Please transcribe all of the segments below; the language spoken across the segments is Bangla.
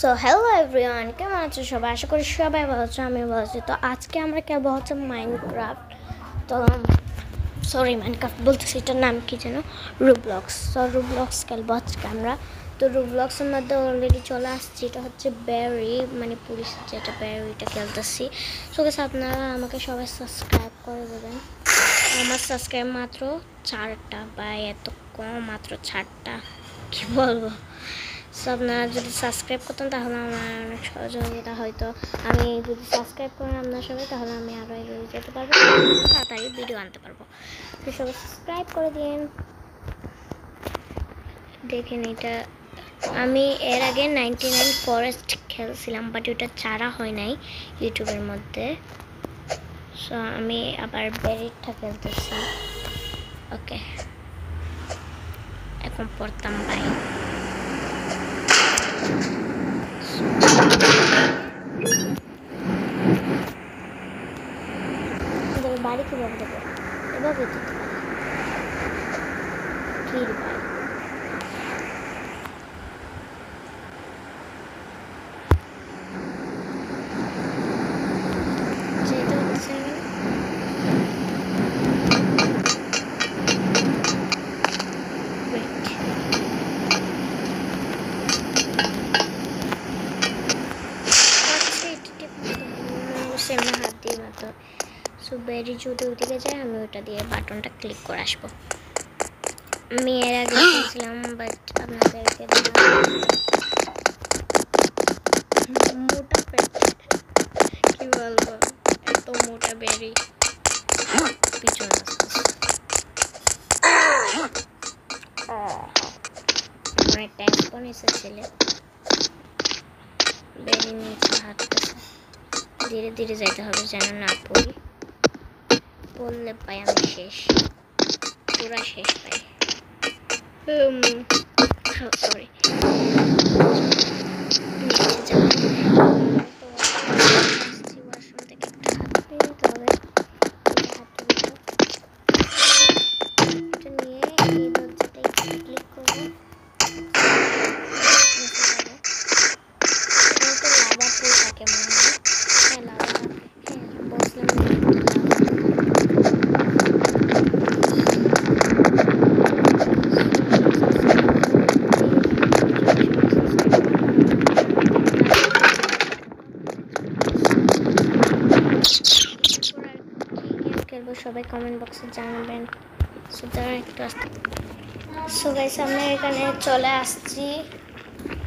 সো হ্যালো এভরিওয়ান, কেমন আছো সবাই? আশা করি সবাই ভালো আছো, আমি ভালো আছি। তো আজকে আমরা খেলবো হচ্ছে মাইনক্রাফট। তো মাইনক্রাফট বলতেছি, এটার নাম কি যেন, রুবলক্স। তো রুবলক্স খেলবো আজকে আমরা। তো রুবলক্সের মধ্যে অলরেডি চলে আসছি। এটা হচ্ছে ব্যারি, মানে পুলিশ যেটা ব্যারিটা খেলতেছি। সো গাইস, আপনারা আমাকে সবাই সাবস্ক্রাইব করে দেবেন। আমার সাবস্ক্রাইব মাত্র 4টা, বা এত কম, মাত্র 4টা, কি বলবো। সো আপনারা যদি সাবস্ক্রাইব করতেন তাহলে আমার অনেক সহযোগিতা হয়তো। আমি যদি সাবস্ক্রাইব করেন আপনার সবাই, তাহলে আমি আরও এগিয়ে যেতে পারবো, তাড়াতাড়ি ভিডিও আনতে পারবো। তো সবাই সাবস্ক্রাইব করে দিন। দেখেন, এটা আমি এর আগে 99 ফরেস্ট খেলছিলাম, বাট ওটা ছাড়া হয় নাই ইউটিউবের মধ্যে। সো আমি আবার ব্যারিটটা খেলতেছি। ওকে, এখন পড়তাম ভাই। বাড়ি কীভাবে দেবো? এভাবে দিতে পারি। ক্ষীর বাড়ি যেটা হচ্ছে সেমনি হাত দিয়ে মতো। সো ব্যারি যদি ওইদিকে যায়, আমি ওইটা দিয়ে বাটনটা ক্লিক করে আসবো। আমি এর আগে খেলছিলাম, বাট আপনাদেরকে মোটা পেট, কি বলবো, এত মোটা ব্যারি পিছনে অনেক টাইম ফোন এসেছিল। ব্যারি নিচে হাঁটতেছে, ধীরে ধীরে যাইতে হবে যেন না পড়ি। পড়লে পাই আমি শেষ, পুরা শেষ পাই। সরি, সবাই কমেন্ট বক্সে জানাবেন। সো তারা একটু আসতে। সো গাইস, আমরা এখানে চলে আসছি।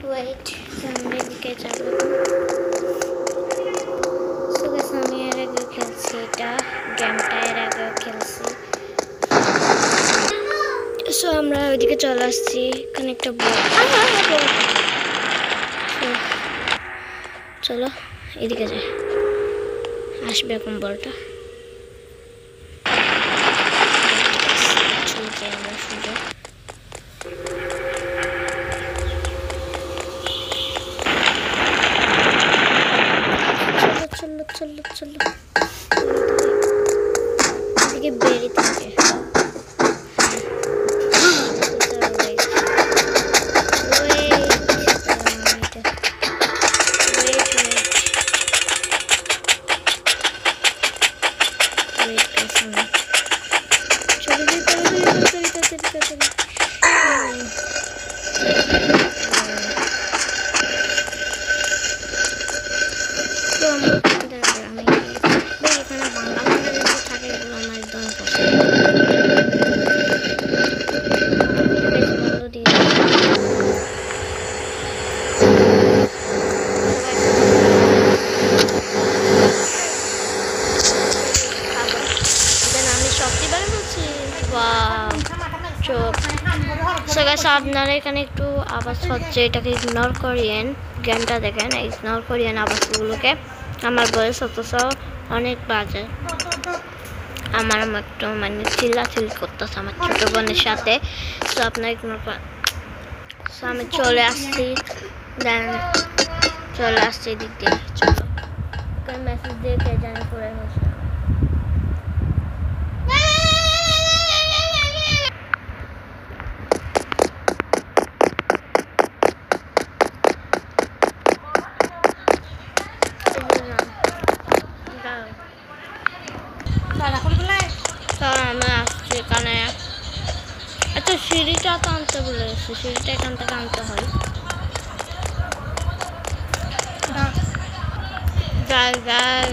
ওয়েট, সামনের দিকে যাব। সো গাইস, আমি এর আগে খেলছি এটা, গেমটা এর আগেও খেলছি। সো আমরা ওইদিকে চলে আসছি। এখানে একটা চলো এদিকে যাই, আসবে এখন বলটা। চলো চলো চলো, এদিকে বেরি থাকে। আপনারা এখানে একটু আওয়াজ হচ্ছে, এটাকে ইগনোর করিয়েন। গেমটা দেখেন, ইগনোর করিয়েন আওয়াজগুলোকে। আমার বয়স অথচ অনেক বাজে। আমার একটু মানে চিল্লাচিল্লি করতেছে আমার ছোটো বোনের সাথে। তো আপনারা ইগনোর করেন। সো আমি চলে আসছি, দেন চলে আসছি এদিক দিয়ে। চলো, মেসেজ দিয়ে কে জানি করে হচ্ছে। তো আমি আসছি এখানে। আচ্ছা সিঁড়িটা তো আনতে বলে গেছি, সিঁড়িটা এখান থেকে আনতে হয়। যাই যাই